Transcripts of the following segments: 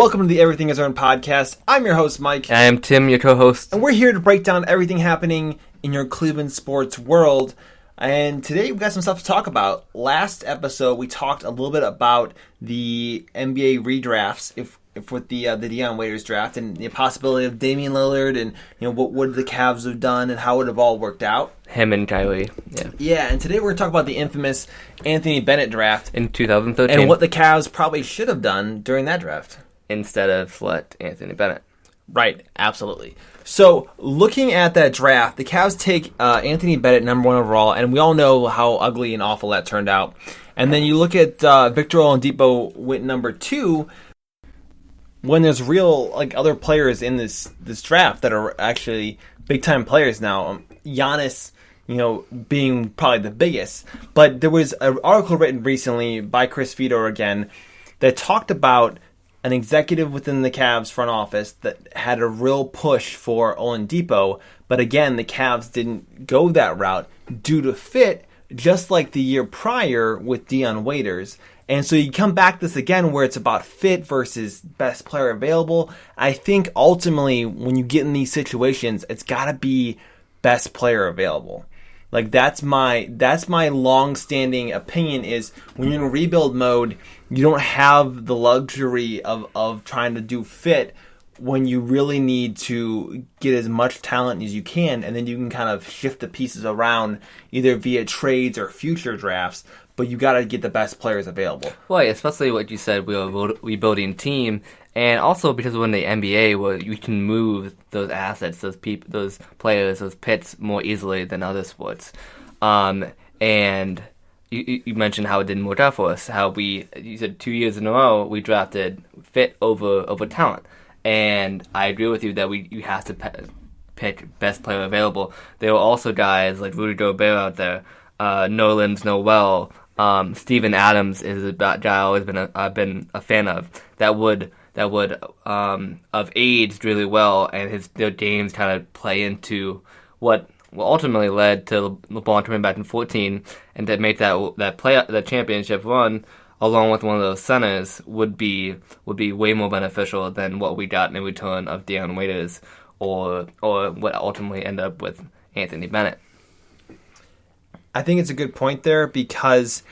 Welcome to the Everything Is Earned podcast. I'm your host, Mike. I am Tim, your co-host. And we're here to break down everything happening in your Cleveland sports world. And today we've got some stuff to talk about. Last episode, we talked a little bit about the NBA redrafts, if with the Dion Waiters draft, and the possibility of Damian Lillard, and what would the Cavs have done, and how it would have all worked out. Him and Kyrie, yeah. And today we're going to talk about the infamous Anthony Bennett draft in 2013, and what the Cavs probably should have done during that draft instead of select Anthony Bennett. Right, absolutely. So, looking at that draft, the Cavs take Anthony Bennett number 1 overall, and we all know how ugly and awful that turned out. And then you look at Victor Oladipo went number 2, when there's real other players in this draft that are actually big-time players now. Giannis, being probably the biggest. But there was an article written recently by Chris Fedor again that talked about an executive within the Cavs front office that had a real push for Oladipo, but again, the Cavs didn't go that route due to fit, just like the year prior with Dion Waiters. And so you come back to this again where it's about fit versus best player available. I think ultimately when you get in these situations, it's got to be best player available. That's my long-standing opinion is when you're in rebuild mode, you don't have the luxury of trying to do fit when you really need to get as much talent as you can, and then you can kind of shift the pieces around either via trades or future drafts, but you got to get the best players available. Well, especially what you said, we're a rebuilding team, and also because we're in the NBA where you can move those assets, those players, those picks more easily than other sports. And you mentioned how it didn't work out for us, you said 2 years in a row we drafted fit over talent. And I agree with you that you have to pick best player available. There were also guys like Rudy Gobert out there, Nerlens Noel, Steven Adams is a guy I've been a fan of that would have aged really well, and their games kind of play into what ultimately led to LeBron coming back in 2014, and to make that championship run along with one of those centers would be way more beneficial than what we got in return of Dion Waiters or what ultimately ended up with Anthony Bennett. I think it's a good point there because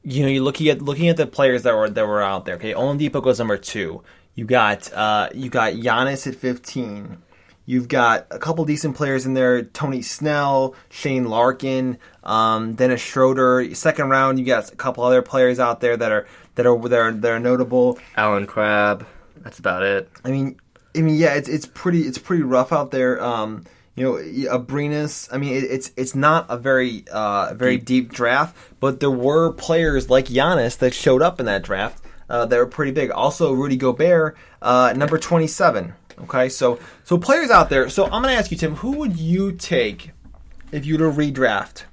you're looking at the players that were out there. Okay, Oladipo goes number 2. You got Giannis at 15. You've got a couple decent players in there: Tony Snell, Shane Larkin, Dennis Schroeder. Second round, you got a couple other players out there that are notable. Alan Crabb. That's about it. I mean, yeah, it's pretty rough out there. Abrinas. I mean, it's not a very deep draft, but there were players like Giannis that showed up in that draft that were pretty big. Also, Rudy Gobert, number 27. Okay, so players out there. So I'm going to ask you, Tim, who would you take if you were to redraft?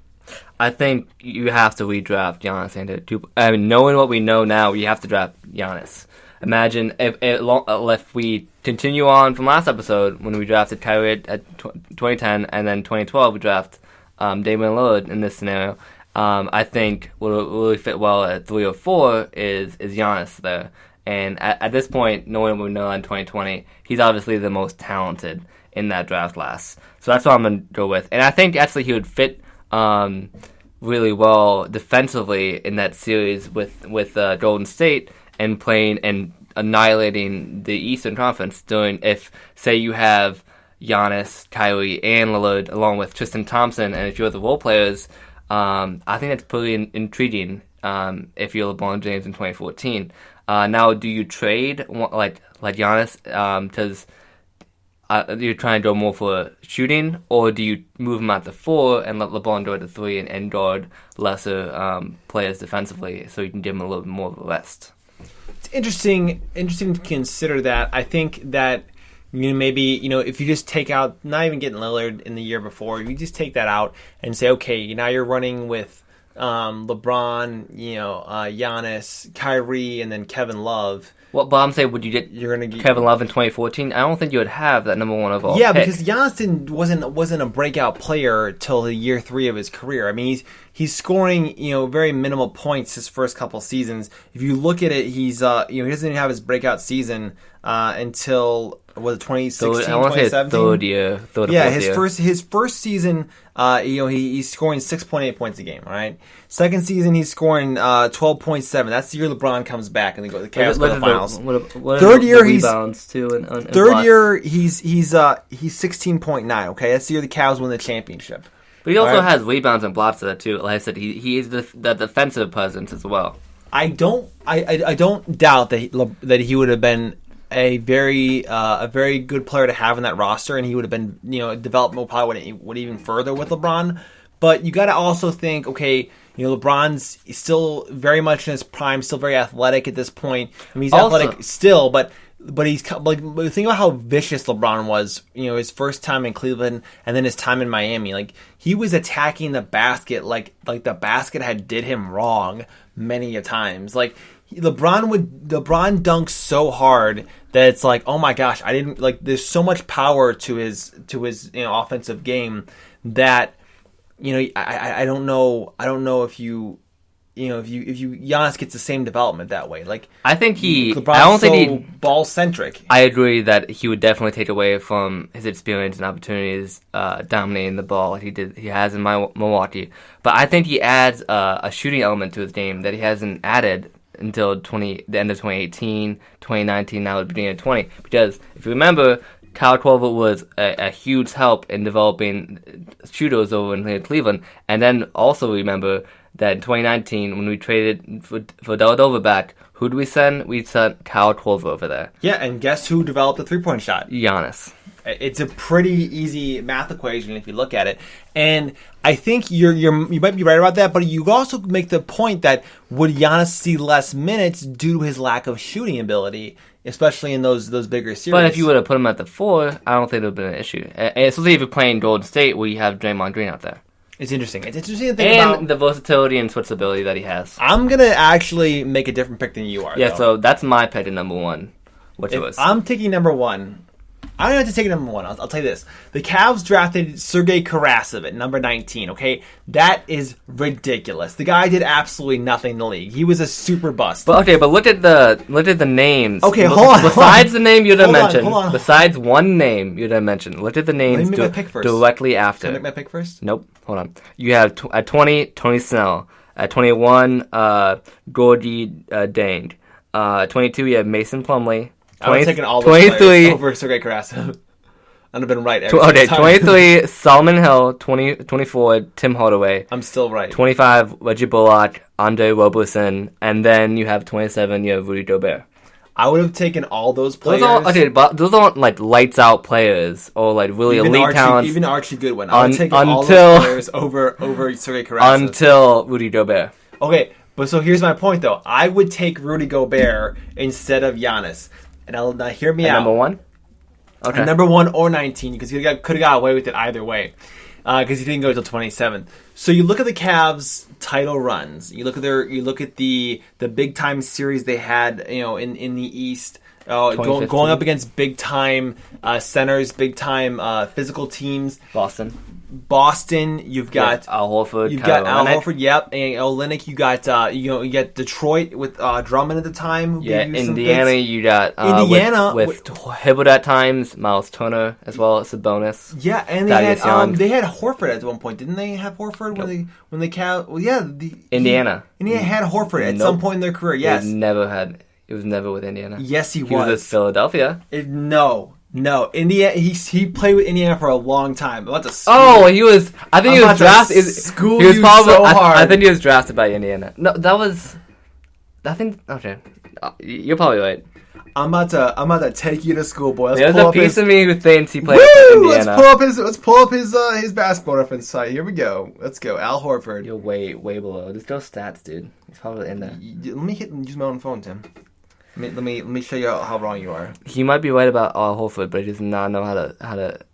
I think you have to redraft Giannis. I mean, knowing what we know now, you have to draft Giannis. Imagine if we continue on from last episode when we drafted Kyrie at 2010 and then 2012 we draft Damian Lillard in this scenario. I think what will really fit well at 3 or 4 is Giannis there. And at this point, knowing what we know in 2020, he's obviously the most talented in that draft class. So that's what I'm going to go with. And I think actually he would fit really well defensively in that series with Golden State and playing and annihilating the Eastern Conference if, say, you have Giannis, Kyrie, and Lillard along with Tristan Thompson and a few other role players. I think that's pretty intriguing if you're LeBron James in 2014. Now, do you trade like Giannis because you're trying to go more for shooting, or do you move him out to 4 and let LeBron go to 3 and guard lesser players defensively so you can give him a little bit more of a rest? It's interesting to consider that. I think that maybe if you just take out, not even getting Lillard in the year before, you just take that out and say, okay, now you're running with LeBron, Giannis, Kyrie, and then Kevin Love. Well, but I'm saying, would you get You're gonna get Kevin Love in 2014? I don't think you would have that number one overall. Yeah, pick. because Giannis wasn't a breakout player till the year 3 of his career. I mean, he's scoring very minimal points his first couple seasons. If you look at it, he's he doesn't even have his breakout season until 2016, I want to say 2017. third year, third or Yeah, fourth year. his first season, he's scoring 6.8 points a game. Right, second season he's scoring 12.7. That's the year LeBron comes back and they go the Cavs go to the finals. Third year he's rebounds too. And third blocks. year he's 16.9. Okay, that's the year the Cavs win the championship. But he also Right. has rebounds and blocks of that too. Like I said, he is the defensive presence as well. I don't doubt that he would have been a very good player to have in that roster, and he would have been development probably went even further with LeBron. But you got to also think, okay, LeBron's still very much in his prime, still very athletic at this point. I mean, he's Also- athletic still, but he's like think about how vicious LeBron was. His first time in Cleveland and then his time in Miami. Like he was attacking the basket like the basket had did him wrong many a times. Like LeBron dunks so hard that it's like, oh my gosh, I didn't like. There's so much power to his offensive game that I don't know if Giannis gets the same development that way. Like I think LeBron's I don't think so ball centric. I agree that he would definitely take away from his experience and opportunities dominating the ball like he has in Milwaukee. But I think he adds a shooting element to his game that he hasn't added until the end of 2018, 2019, now the beginning of 20. Because if you remember, Kyle Korver was a huge help in developing shooters over in Cleveland. And then also remember that in 2019, when we traded for Dellavedova back, who did we send? We sent Kyle Korver over there. Yeah, and guess who developed the 3-point shot? Giannis. It's a pretty easy math equation if you look at it, and I think you might be right about that. But you also make the point that would Giannis see less minutes due to his lack of shooting ability, especially in those bigger series. But if you would have put him at the 4, I don't think it would have been an issue. Especially if you're playing Golden State, where you have Draymond Green out there. It's interesting. It's interesting to think about. And the versatility and switchability that he has. I'm gonna actually make a different pick than you are. Yeah, though. so that's my pick at number 1. Which If was I'm taking number 1. I don't have to take number 1. I'll tell you this. The Cavs drafted Sergey Karasev at number 19, okay? That is ridiculous. The guy did absolutely nothing in the league. He was a super bust. But look at the names. Okay, hold on. Besides the name you'd have mentioned, hold on. besides one name you'd have mentioned, look at the names Let me make my pick first. directly after. Can I make my pick first? Nope. Hold on. You have at 20, Tony Snell. At 21, Gorgie Dang. 22, you have Mason Plumlee. I would have taken all those players over Sergey Karasev. I'd have been right every single time. 23, Solomon Hill. 24, Tim Hardaway. I'm still right. 25, Reggie Bullock, Andre Roberson. And then you have 27, you have Rudy Gobert. I would have taken all those players. But those aren't like lights out players or like really elite talents. Even Archie Goodwin. I would have taken all those players over Sergey Karasev. Until Rudy Gobert. Okay, but so here's my point though. I would take Rudy Gobert instead of Giannis. And now hear me out. Number 1? Okay. Number 1 or 19, because he could have got away with it either way. Because he didn't go until 27. So you look at the Cavs' title runs. You look at the big time series they had, in the East, going up against big time centers, big time physical teams. Boston, you've got Al Horford. You've got Al Horford, yep, and Olynyk. You got Detroit with Drummond at the time. Yeah, Indiana. You got Indiana with Hibbert at times, Miles Turner as well as Sabonis. Yeah, and they had Horford at one point, didn't they? Have Horford when they Indiana. Indiana had Horford at some point in their career. Yes, It was never with Indiana. Yes, he was. He was with Philadelphia. No, Indiana. He played with Indiana for a long time. He was. I think he was drafted. School he was probably, so hard. I think he was drafted by Indiana. No, that was. I think. Okay, you're probably right. I'm about to take you to school, boy. There's a piece of me who thinks he played with Indiana. Let's pull up his basketball reference site. Here we go. Let's go. Al Horford. You're way below. There's no stats, dude. He's probably in there. Let me use my own phone, Tim. Let me show you how wrong you are. He might be right about Al Horford, but he does not know how to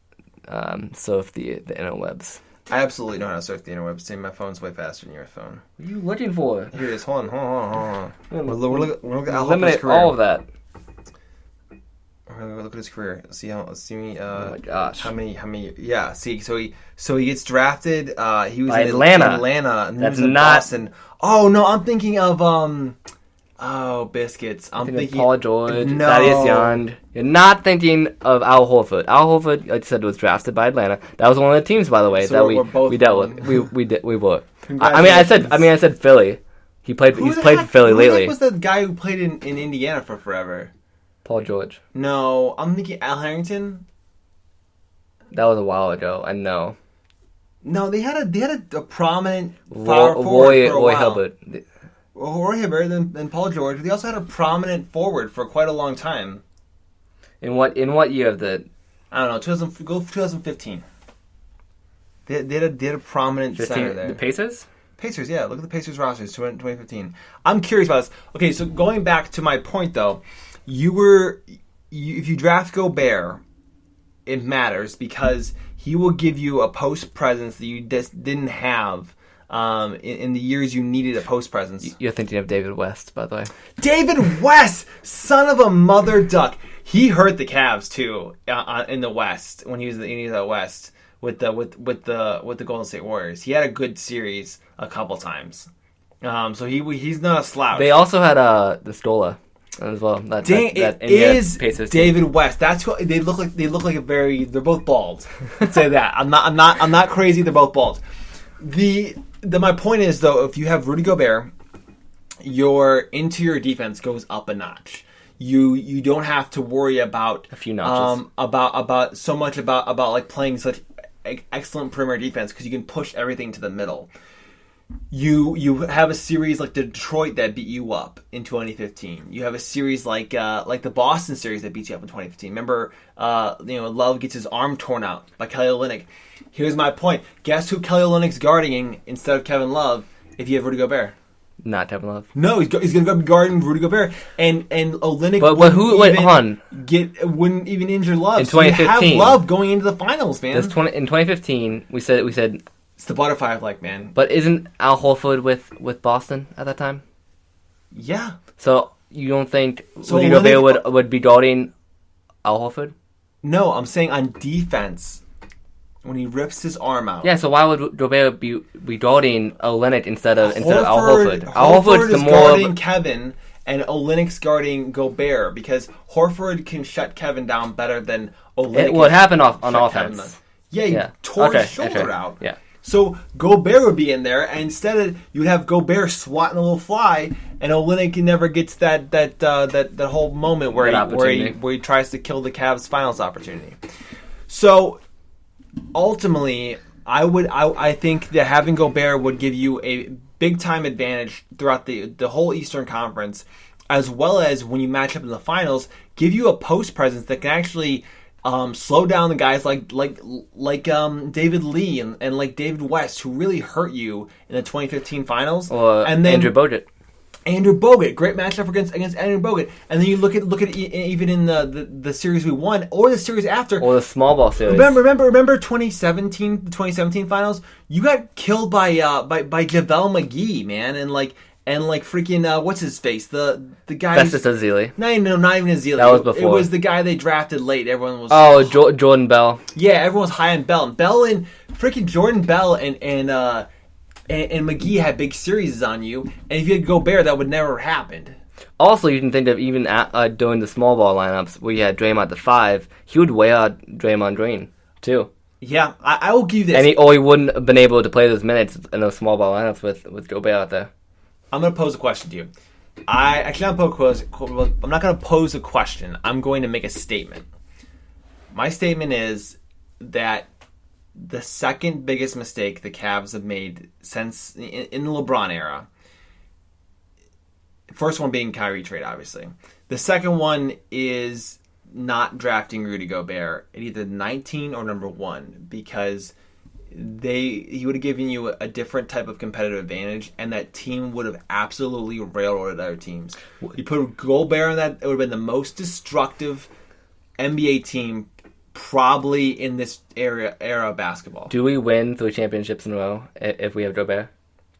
surf the interwebs. I absolutely know how to surf the interwebs. Tim, my phone's way faster than your phone. What are you looking for? Here it is. Hold on. We're looking at Al Horford's eliminate career. all of that. Look at his career. Let's see how. Let's see. Oh my gosh. How many? Yeah. See. So he gets drafted. He was By in Atlanta. Atlanta. And That's he was in not. Boston. Oh no, I'm thinking of biscuits. I'm thinking Paul George. No. Thaddeus Young. You're not thinking of Al Horford. Al Horford, like I said, was drafted by Atlanta. That was one of the teams, by the way, So that we're both we dealt wrong. with. We were. Congratulations. I said Philly. He's played for Philly lately. Who was the guy who played in Indiana for forever? Paul George. No, I'm thinking Al Harrington. That was a while ago. I know. No, they had a prominent power forward for a Roy while. Hibbert. Roy Hibbert and Paul George. They also had a prominent forward for quite a long time. In what year of the? I don't know. 2015. They had a prominent center there. The Pacers. Pacers, yeah. Look at the Pacers rosters, 2015. I'm curious about this. Okay, so going back to my point, though, if you draft Gobert, it matters because he will give you a post presence that you just didn't have in the years you needed a post presence. You're thinking of David West, by the way. David West, son of a mother duck. He hurt the Cavs too in the West when he was in the West with the Golden State Warriors. He had a good series a couple times, so he's not a slouch. They also had the Stola as well. That is Pacers David West. That's who they look like. They look like they're both bald. Let's say that. I'm not crazy. They're both bald. My point is though, if you have Rudy Gobert, your interior defense goes up a notch. You don't have to worry about a few notches about so much about like playing such excellent perimeter defense because you can push everything to the middle. You have a series like the Detroit that beat you up in 2015. You have a series like the Boston series that beat you up in 2015. Remember, Love gets his arm torn out by Kelly Olynyk. Here's my point. Guess who Kelly Olynyk's guarding instead of Kevin Love if you have Rudy Gobert? Not Kevin Love. No, he's going to be guarding Rudy Gobert, and Olynyk wouldn't even injure Love. In 2015, so you have Love going into the finals, man. In 2015, we said it's the butterfly effect, man. But isn't Al Horford with Boston at that time? Yeah. So you don't think Rudy Gobert would be guarding Al Horford? No, I'm saying on defense. When he rips his arm out. Yeah, so why would Gobert be guarding Olynyk instead of Al Horford? Al Horford is guarding Kevin, and Olynyk's guarding Gobert because Horford can shut Kevin down better than Olynyk. What happened on offense? He tore his shoulder out. Yeah. So Gobert would be in there, and instead you'd have Gobert swatting a little fly, and Olynyk never gets that whole moment where he tries to kill the Cavs' finals opportunity. So. Ultimately, I think that having Gobert would give you a big time advantage throughout the whole Eastern Conference, as well as when you match up in the finals, give you a post presence that can actually slow down the guys like David Lee and like David West, who really hurt you in the 2015 finals. And then Andrew Bogut, great matchup against Andrew Bogut, and then you look at even in the series we won or the series after, or the small ball series. Remember 2017, the 2017 finals. You got killed by JaVale McGee, man, and freaking what's his face, the guy. Festus Ezeli. Not even Ezeli. That was before. It was the guy they drafted late. Everyone was Jordan Bell. Yeah, everyone was high on Bell. And freaking Jordan Bell and McGee had big series on you, and if you had Gobert, that would never have happened. Also, you can think of even doing the small ball lineups where you had Draymond at the 5, he would wear out Draymond Green, too. Yeah, I will give you this. He wouldn't have been able to play those minutes in those small ball lineups with Gobert out there. I'm going to pose a question to you. I'm not going to pose a question. I'm going to make a statement. My statement is that the second biggest mistake the Cavs have made since in the LeBron era. First one being Kyrie trade, obviously. The second one is not drafting Rudy Gobert at either 19 or number 1 because he would have given you a different type of competitive advantage, and that team would have absolutely railroaded other teams. You put Gobert on that, it would have been the most destructive NBA team probably in this era of basketball. Do we win 3 championships in a row if we have Gobert?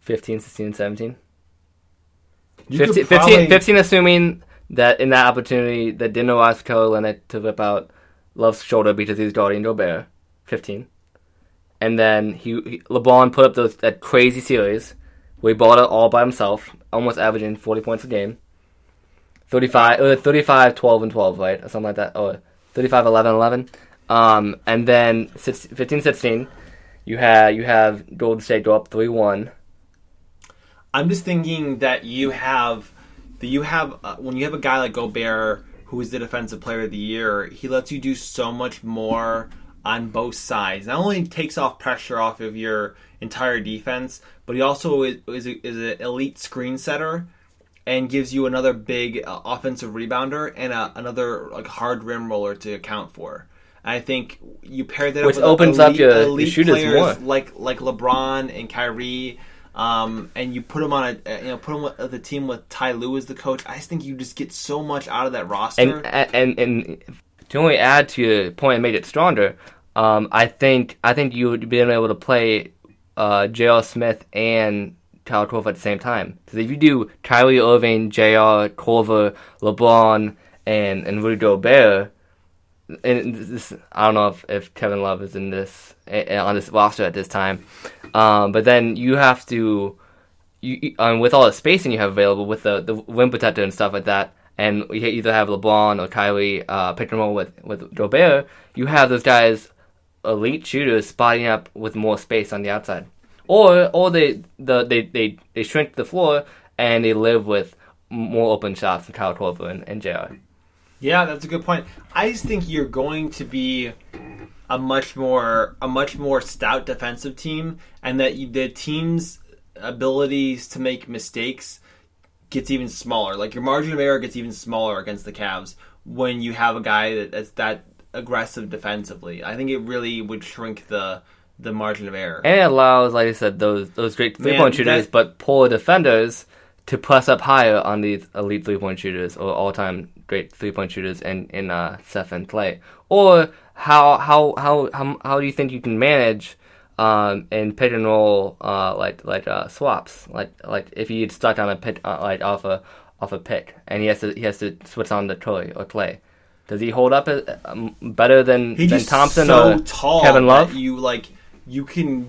15, 16, and 17? 15 assuming that in that opportunity that didn't allow Kelly Olynyk to rip out Love's shoulder because he's guarding Gobert, 15. And then LeBron put up that crazy series where he balled it all by himself, almost averaging 40 points a game. 35, 12, and 12, right? Or something like that. Or 35, 11, 11. And then 15, 16, you have Golden State go up 3-1. I'm just thinking that when you have a guy like Gobert, who is the defensive player of the year, he lets you do so much more on both sides. Not only takes off pressure off of your entire defense, but he also is an elite screen setter and gives you another big offensive rebounder and another like hard rim roller to account for. And I think you pair that which up with opens up your shooters players more, like LeBron and Kyrie. And you put him on the team with Ty Lue as the coach. I just think you just get so much out of that roster. And to only add to your point and make it stronger, I think you would be able to play J.R. Smith and Kyle Korver at the same time. Because if you do Kyrie Irving, J.R. Korver, LeBron, and Rudy Gobert, and this, I don't know if Kevin Love is in this on this roster at this time, but then you have to, with all the spacing you have available with the rim protector and stuff like that, and you either have LeBron or Kyrie pick and roll with Gobert, you have those guys, elite shooters, spotting up with more space on the outside, or they shrink the floor and they live with more open shots than Kyle Korver and JR. Yeah, that's a good point. I just think you're going to be a much more stout defensive team, and that the team's abilities to make mistakes gets even smaller. Like your margin of error gets even smaller against the Cavs when you have a guy that's that aggressive defensively. I think it really would shrink the margin of error. And it allows, like I said, those great 3-point shooters, but poor defenders to press up higher on these elite 3-point shooters or all-time great 3-point shooters in Steph and Clay. Or how do you think you can manage in pick and roll swaps, like if he gets stuck on a pick off a pick and he has to switch on to Curry or Clay? Does he hold up better than Thompson so or tall Kevin Love? You can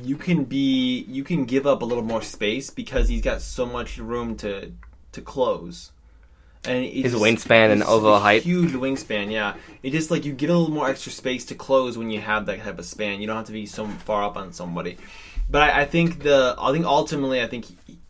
give up a little more space because he's got so much room to close. And his wingspan and overall height. Huge wingspan, yeah. It just like you get a little more extra space to close when you have that type of span. You don't have to be so far up on somebody. But I think ultimately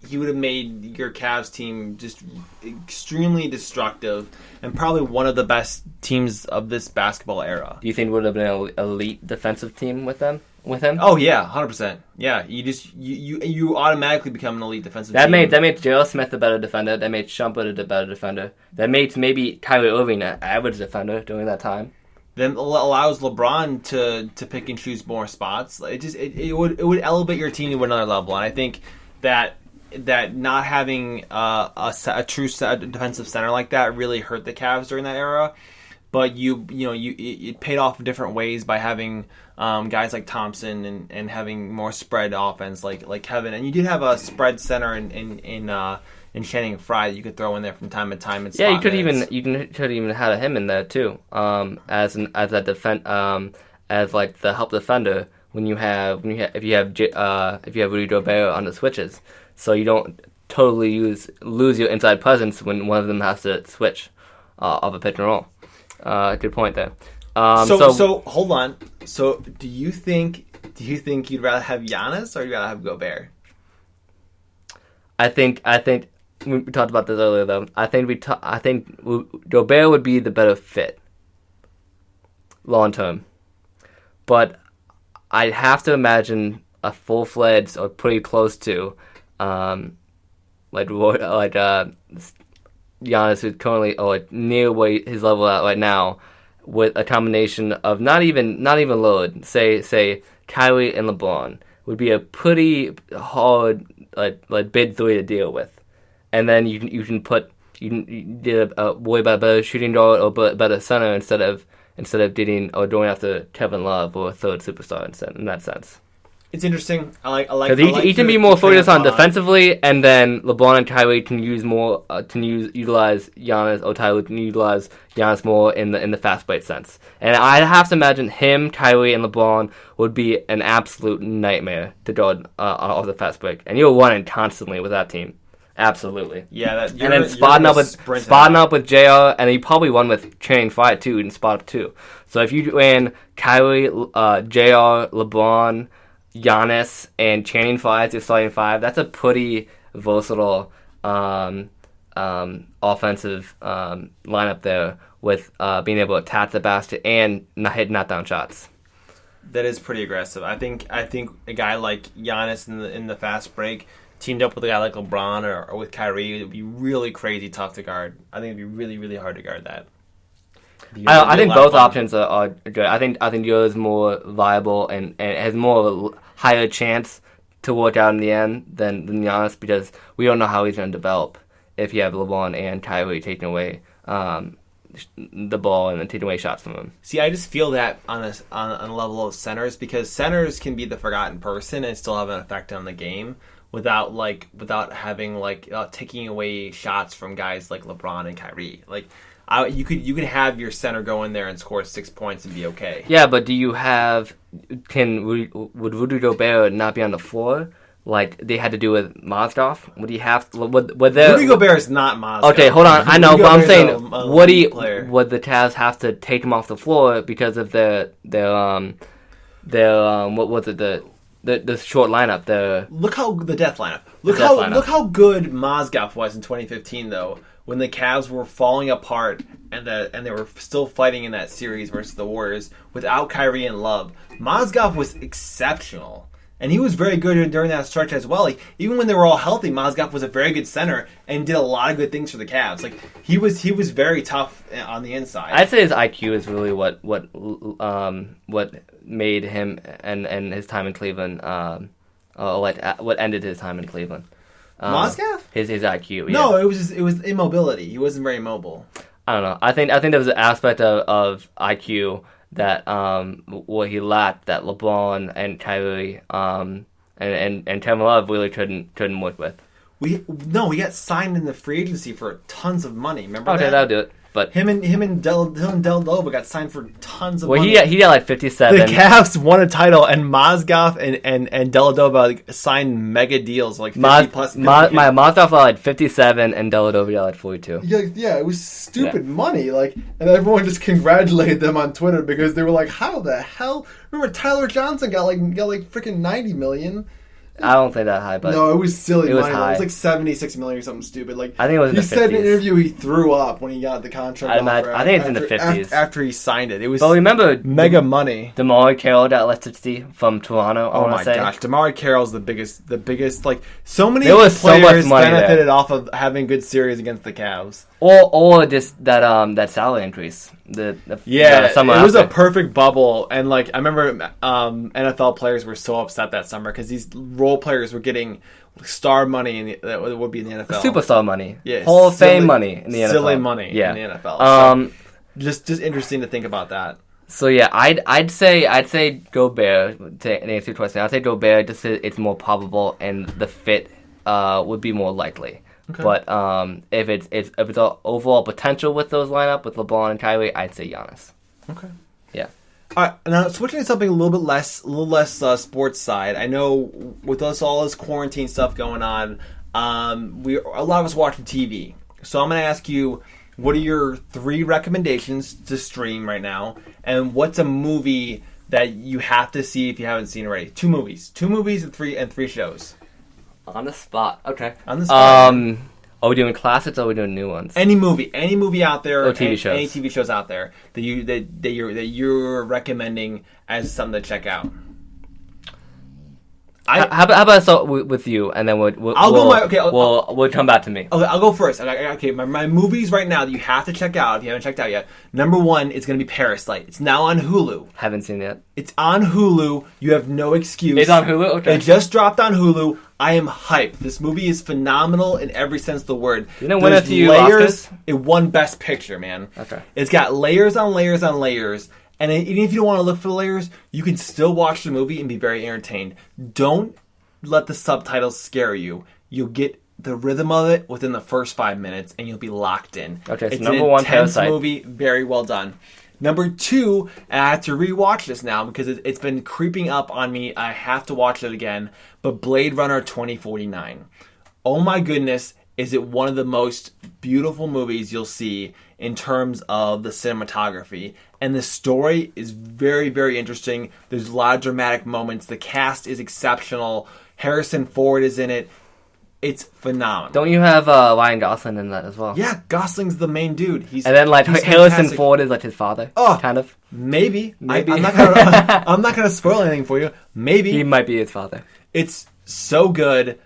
he would have made your Cavs team just extremely destructive and probably one of the best teams of this basketball era. Do you think it would have been an elite defensive team with him? Oh yeah, 100%. Yeah, you automatically become an elite defensive team. That made J.R. Smith a better defender. That made Shumpert a better defender. That made maybe Kyrie Irving an average defender during that time. Then allows LeBron to pick and choose more spots. It would elevate your team to another level. And I think that not having a true defensive center like that really hurt the Cavs during that era. But it paid off in different ways by having guys like Thompson and having more spread offense like Kevin. And you did have a spread center in Channing Frye that you could throw in there from time to time. Yeah, you could even had him in there too, as the help defender if you have Rudy Gobert on the switches, so you don't totally lose your inside presence when one of them has to switch off a pick and roll. Good point there. So hold on. So do you think you'd rather have Giannis or you'd rather have Gobert? I think we talked about this earlier though. I think Gobert would be the better fit long term, but I'd have to imagine a full-fledged or pretty close to Giannis, who's currently near where his level at right now, with a combination of not even Lillard, say Kyrie and LeBron, would be a pretty hard big three to deal with, and then you can worry about a better shooting guard or better center instead of getting or going after Kevin Love or a third superstar in that sense. It's interesting. I like because he can be more focused on defensively, and then LeBron and Kyrie can use more utilize Giannis, or Tyler can utilize Giannis more in the fast break sense. And I have to imagine him, Kyrie, and LeBron would be an absolute nightmare to guard off the fast break, and you're running constantly with that team. Absolutely. Yeah, and then spotting up with JR, and he probably won with Channing Frye too in spot up too. So if you ran Kyrie, JR, LeBron, Giannis, and Channing Frye as your starting five, that's a pretty versatile offensive lineup there with being able to attack the basket and hit knockdown shots. That is pretty aggressive. I think a guy like Giannis in the fast break teamed up with a guy like LeBron or with Kyrie, it would be really crazy tough to guard. I think it'd be really, really hard to guard that. I think both options are good. I think yours is more viable and has more of a higher chance to work out in the end than Giannis, because we don't know how he's going to develop if you have LeBron and Kyrie taking away the ball and then taking away shots from him. See, I just feel that on a level of centers, because centers can be the forgotten person and still have an effect on the game without having taking away shots from guys like LeBron and Kyrie. You could have your center go in there and score 6 points and be okay. Yeah, but do you have? Would Rudy Gobert not be on the floor like they had to do with Mozgov? Would he have? Would there? Rudy Gobert is not Mozgov. Okay, hold on. I know, but I'm saying, would the Cavs have to take him off the floor because of their what was it, the short lineup? The death lineup. Look how good Mozgov was in 2015 though, when the Cavs were falling apart and they were still fighting in that series versus the Warriors without Kyrie and Love. Mozgov was exceptional. And he was very good during that stretch as well. Even when they were all healthy, Mozgov was a very good center and did a lot of good things for the Cavs. He was very tough on the inside. I'd say his IQ is really what made him and his time in Cleveland, what ended his time in Cleveland. Mozgov? His IQ. Yeah. No, it was immobility. He wasn't very mobile. I don't know. I think there was an aspect of IQ that what he lacked that LeBron and Kyrie and Kevin Love really couldn't work with. We got signed in the free agency for tons of money. Remember that? Okay, that'll do it. But him and Dellavedova got signed for tons of money. He got like 57. The Cavs won a title, and Mozgov and Dellavedova signed mega deals, like 50 plus million. Mozgov got like 57, and Dellavedova got like 42. Yeah, it was stupid money. And everyone just congratulated them on Twitter because they were like, "How the hell?" Remember Tyler Johnson got freaking 90 million. I don't think that high, but no, it was silly. It was high. It was like 76 million or something stupid. I think it was in the 50s. He said in an interview he threw up when he got the contract offer. I think it's in the 50s. After he signed it. It was. But remember, mega money. DeMar Carroll got like 60 from Toronto. Oh my gosh, DeMar Carroll's the biggest. So many there was players so much money benefited there. off of having good series against the Cavs. Or just that salary increase. It was a perfect bubble, and I remember NFL players were so upset that summer because these role players were getting star money that would be in the NFL, superstar money, yeah, Hall of Fame money in the NFL, silly money in the NFL. Just interesting to think about that. So yeah, I'd say Gobert to answer your question. I'd say Gobert just it's more probable and the fit would be more likely. Okay. But if it's an overall potential with those lineup with LeBron and Kyrie, I'd say Giannis. Okay. Yeah. All right. Now switching to something a little less sports side. I know with all this quarantine stuff going on, a lot of us watching TV. So I'm going to ask you, what are your 3 recommendations to stream right now, and what's a movie that you have to see if you haven't seen it already? 2 movies and 3 shows. On the spot. Okay. On the spot. Are we doing classics or are we doing new ones? Any movie out there, or TV shows. Any TV shows out there that you're recommending as something to check out. How about I start with you, and then we'll come back to me. Okay, I'll go first. Okay, my movies right now that you have to check out if you haven't checked out yet. Number 1 is going to be Parasite. It's now on Hulu. Haven't seen it yet. It's on Hulu. You have no excuse. It's on Hulu? Okay. It just dropped on Hulu. I am hyped. This movie is phenomenal in every sense of the word. You know, win a few layers. Oscars? It won Best Picture, man. Okay. It's got layers on layers on layers. And even if you don't want to look for the layers, you can still watch the movie and be very entertained. Don't let the subtitles scare you. You'll get the rhythm of it within the first 5 minutes, and you'll be locked in. Okay, so it's number an one, intense Parasite. movie, very well done. Number 2, and I have to rewatch this now because it's been creeping up on me. I have to watch it again. But Blade Runner 2049. Oh my goodness, is it one of the most beautiful movies you'll see in terms of the cinematography. And the story is very, very interesting. There's a lot of dramatic moments. The cast is exceptional. Harrison Ford is in it. It's phenomenal. Don't you have Ryan Gosling in that as well? Yeah, Gosling's the main dude. And then like he's Harrison fantastic. Ford is like his father. Oh, kind of. Maybe. Maybe. I'm not gonna spoil anything for you. Maybe. He might be his father. It's so good.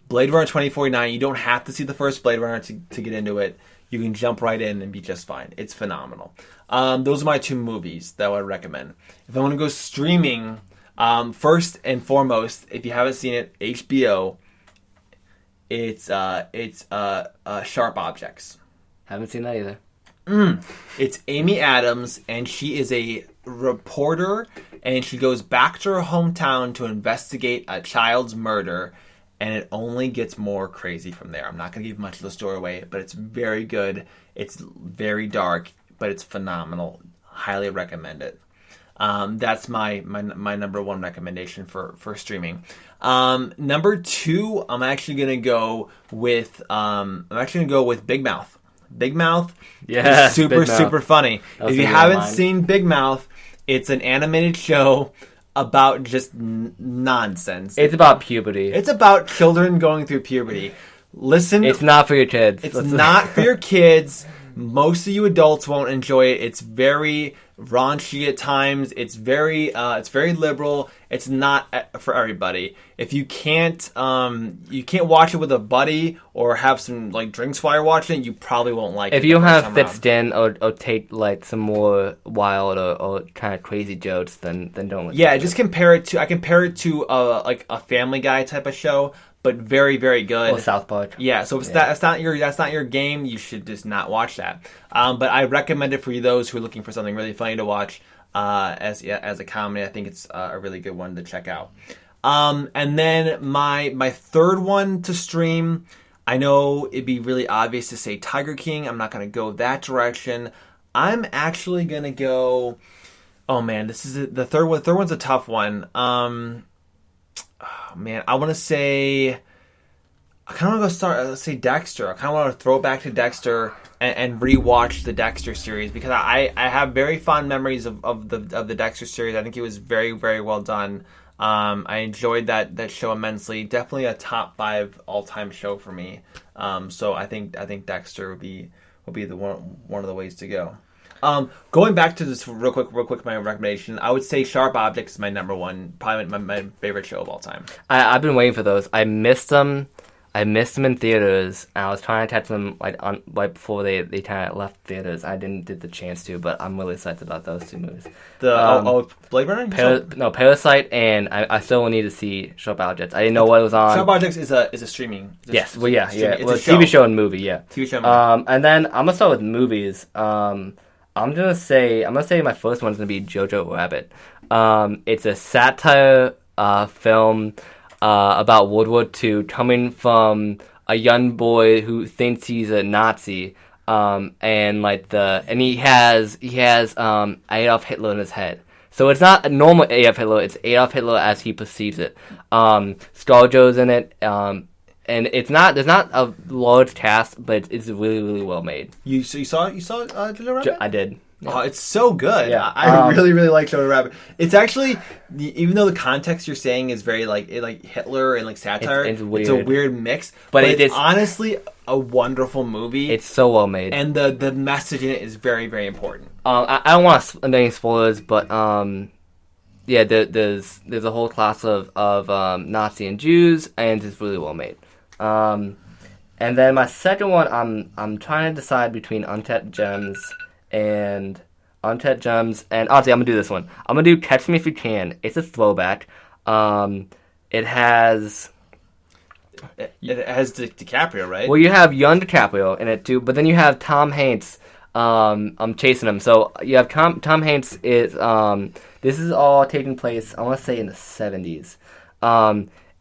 Blade Runner 2049. You don't have to see the first Blade Runner to get into it. You can jump right in and be just fine. It's phenomenal. Those are my 2 movies that I would recommend. If I want to go streaming, first and foremost, if you haven't seen it, HBO. It's Sharp Objects. Haven't seen that either. It's Amy Adams, and she is a reporter, and she goes back to her hometown to investigate a child's murder, and it only gets more crazy from there. I'm not going to give much of the story away, but it's very good. It's very dark, but it's phenomenal. Highly recommend it. That's my number 1 recommendation for streaming. Number 2, I'm actually gonna go with Big Mouth. Big Mouth is super funny. If you haven't seen Big Mouth, it's an animated show about just nonsense. It's about puberty. It's about children going through puberty. Listen, it's not for your kids. It's not for your kids. Most of you adults won't enjoy it. It's very raunchy at times. It's very liberal. It's not for everybody. If you can't watch it with a buddy or have some like drinks while you're watching it, you probably won't like it. If you don't have thick skin or take like some more wild or kind of crazy jokes, then don't. Yeah, just compare it to. I compare it to like a Family Guy type of show. But very, very good. Or South Park. Yeah, so if that's not your game, you should just not watch that. But I recommend it for those who are looking for something really funny to watch as a comedy. I think it's a really good one to check out. And then my third one to stream, I know it'd be really obvious to say Tiger King. I'm not going to go that direction. I'm actually going to go... Oh, man, this is the third one. The third one's a tough one. Oh, man, I want to say... I kind of want to go start... Let's say Dexter. I kind of want to throw back to Dexter and rewatch the Dexter series because I have very fond memories of the Dexter series. I think it was very, very well done. I enjoyed that show immensely. Definitely a top 5 all-time show for me. So I think Dexter will be the one of the ways to go. Going back to this real quick, my recommendation, I would say Sharp Objects is my number 1, probably my favorite show of all time. I've been waiting for those. I missed them in theaters, and I was trying to catch them right before they kind of left theaters. I didn't get the chance to, but I'm really excited about those 2 movies. Blade Runner? Parasite, and I still need to see Sharp Objects. I didn't know what it was on. Sharp Objects is a streaming. Yes, well, yeah. It's Well, a show. TV show and movie, yeah. TV show and movie. And then I'm gonna start with movies. I'm gonna say my first one's gonna be Jojo Rabbit. It's a satire film about World War II, coming from a young boy who thinks he's a Nazi, and he has Adolf Hitler in his head. So it's not a normal Adolf Hitler; it's Adolf Hitler as he perceives it. ScarJo's in it, and there's not a large cast, but it's really, really well made. You saw Jojo Rabbit? I did. Yeah. Oh, it's so good. Yeah. I really, really like Jojo Rabbit. It's actually, even though the context you're saying is very like Hitler and like satire, it's weird. It's a weird mix. But it's honestly a wonderful movie. It's so well made, and the message in it is very, very important. I don't want to any spoilers, but yeah, there's a whole class of Nazi and Jews, and it's really well made. And then my second one, I'm trying to decide between Uncut Gems, and honestly, I'm gonna do this one. I'm gonna do Catch Me If You Can. It's a throwback. It has DiCaprio, right? Well, you have young DiCaprio in it too, but then you have Tom Hanks I'm chasing him. So you have Tom Hanks is this is all taking place, I want to say, in the 70s.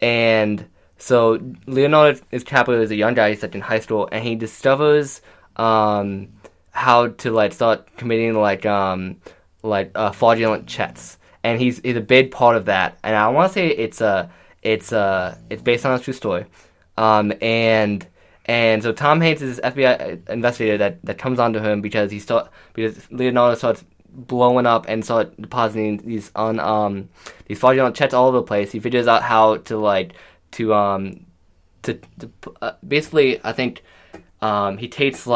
And so Leonardo DiCaprio is a young guy. He's like in high school, and he discovers how to like start committing fraudulent checks, and he's a big part of that. And I want to say it's based on a true story. And so Tom Hanks is this FBI investigator that comes onto him because Leonardo starts blowing up and start depositing these fraudulent checks all over the place. He figures out how to basically, I think he takes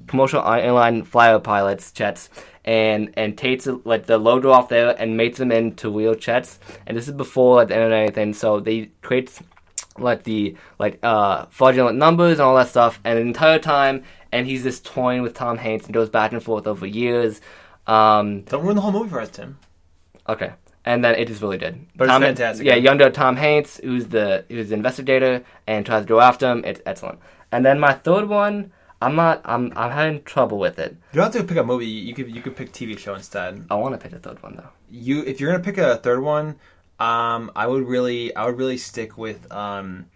commercial airline flyer pilots checks and takes the logo off there and makes them into real checks. And this is before the internet and anything, so they create fraudulent numbers and all that stuff, and the entire time, and he's just toying with Tom Hanks and goes back and forth over years. Don't ruin the whole movie for us, Tim. Okay. And then it is really good. But it's fantastic. Yeah, younger Tom Hanks, who's the investigator and tries to go after him. It's excellent. And then my third one, I'm having trouble with it. You don't have to pick a movie. You could pick TV show instead. I want to pick a third one though. If you're gonna pick a third one, I would really stick with some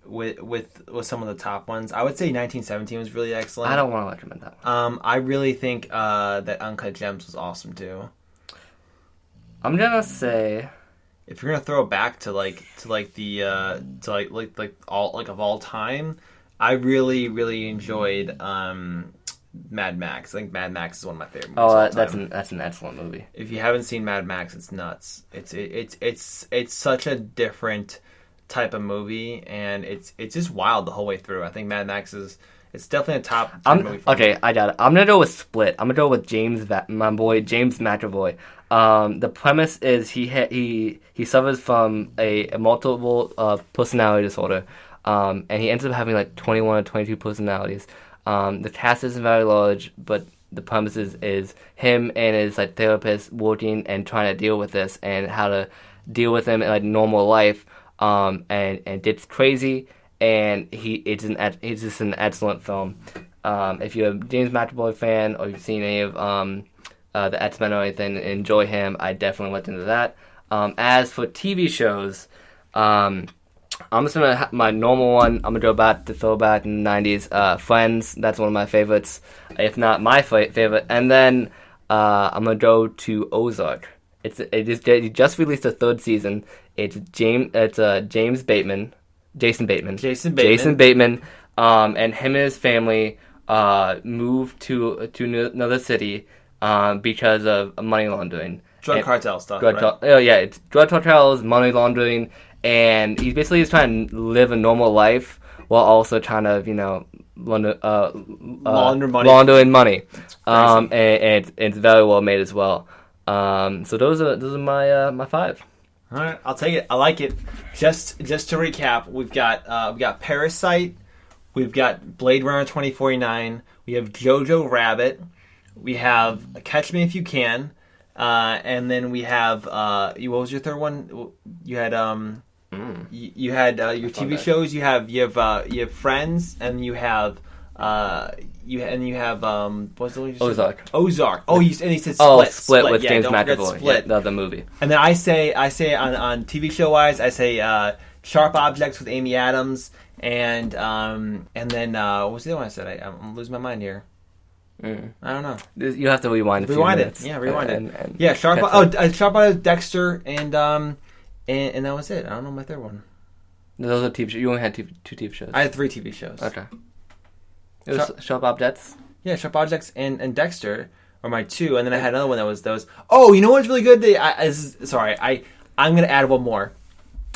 of the top ones. I would say 1917 was really excellent. I don't want to recommend that one. I really think that Uncut Gems was awesome too. I'm gonna say, if you're gonna throw it back to all time, I really enjoyed Mad Max. I think Mad Max is one of my favorite movies. Oh, that's an excellent movie. If you haven't seen Mad Max, it's nuts. It's such a different type of movie, and it's just wild the whole way through. I think Mad Max it's definitely a top 10 movie for me. I got it. I'm gonna go with Split. I'm gonna go with my boy James McAvoy. The premise is he suffers from a multiple personality disorder, and he ends up having 21 or 22 personalities. The cast isn't very large, but the premise is him and his therapist working and trying to deal with this and how to deal with him in normal life. And it's crazy, and it's just an excellent film. If you're a James McAvoy fan or you've seen any of the X-Men or anything, enjoy him. I definitely looked into that. As for TV shows, I'm just going to my normal one. I'm going to go back to throwback in the 90s. Friends, that's one of my favorites, if not my favorite. And then I'm going to go to Ozark. It just released a third season. It's Jason Bateman. And him and his family moved to another city because of money laundering. Drug cartel stuff, it's drug cartels, money laundering, and he's basically just trying to live a normal life while also trying to, laundering money. And it's very well made as well. So those are my five. All right, I'll take it. I like it. Just to recap, we've got Parasite, we've got Blade Runner 2049, we have Jojo Rabbit, we have Catch Me If You Can, and then we have what was your third one? You had you had your TV shows. You have Friends, and you have what's the one you said? Ozark. Oh, he said Split with James McAvoy. Split. Yeah, the movie. And then I say on TV show wise, I say Sharp Objects with Amy Adams, and then what was the other one I said? I'm losing my mind here. I don't know. You have to rewind. Rewind it. Yeah, rewind it. Yeah, Sharp Objects, Dexter, and that was it. I don't know my third one. Those are TV shows. You only had two TV shows. I had 3 TV shows. Okay. It was Sharp Objects? Yeah, Sharp Objects and Dexter are my 2, and then I had another one that was. Oh, you know what's really good? I'm gonna add one more.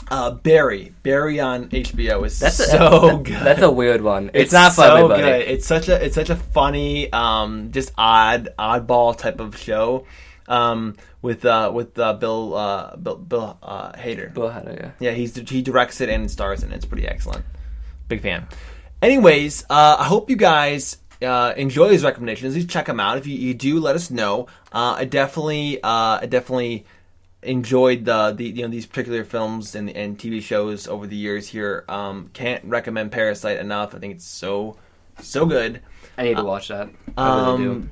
Barry on HBO is so good. That's a weird one. It's not funny, so good. It's such a funny, just oddball type of show. With Bill Hader. Bill Hader, yeah. Yeah, he directs it and stars in it. It's pretty excellent. Big fan. Anyways, I hope you guys enjoy these recommendations. Please check them out. If you do, let us know. I definitely enjoyed these particular films and TV shows over the years here. Can't recommend Parasite enough. I think it's so So good. I need to watch that. I really do.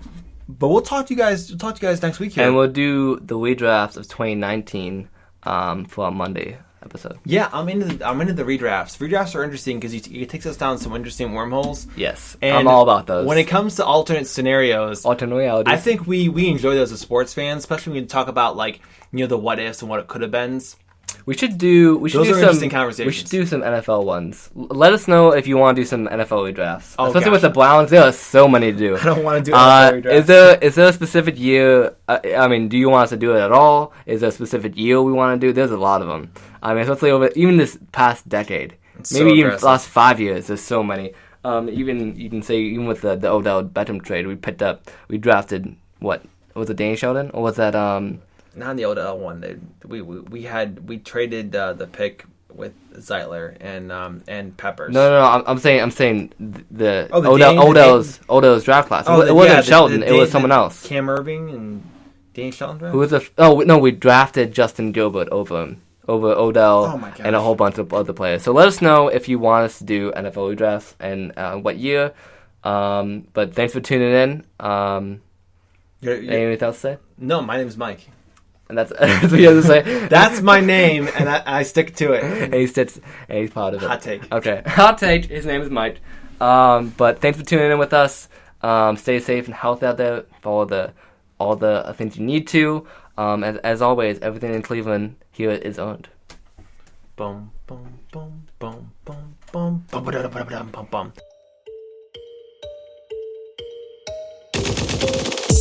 But we'll talk to you guys. We'll talk to you guys next week here. And we'll do the redraft of 2019 for our Monday episode. Yeah, I'm into the redrafts. Redrafts are interesting because it takes us down some interesting wormholes. Yes, And I'm all about those. When it comes to alternate scenarios, alternate realities, I think we enjoy those as sports fans, especially when we talk about like the what ifs and what it could have been. We should do some interesting conversations. We should do some NFL ones. Let us know if you want to do some NFL redrafts, especially gosh. with the Browns. There are so many to do. I don't want to do NFL redrafts. Is there a specific year? I mean, do you want us to do it at all? Is there a specific year we want to do? There's a lot of them. I mean, especially over even this past decade, maybe even the last 5 years. There's so many. Even you can say even with the Odell Beckham trade, we drafted what was it, Danny Sheldon, or was that Not in the Odell one. We traded the pick with Zeitler and Peppers. No. I'm saying the Odell's draft class. Oh, it wasn't Sheldon. It was someone else. Cam Irving and Danny Sheldon draft? Who was the? Oh no, we drafted Justin Gilbert over Odell and a whole bunch of other players. So let us know if you want us to do NFL redrafts and what year. But thanks for tuning in. Anything else to say? No, my name's Mike. And that's what you have to say. That's my name, and I stick to it. And he's part of it. Hot take. Okay, hot take. His name is Mike. But thanks for tuning in with us. Stay safe and healthy out there. Follow all the things you need to. As always, everything in Cleveland here is owned. Boom, boom, boom, boom, boom, boom, boom, boom, boom, boom, boom.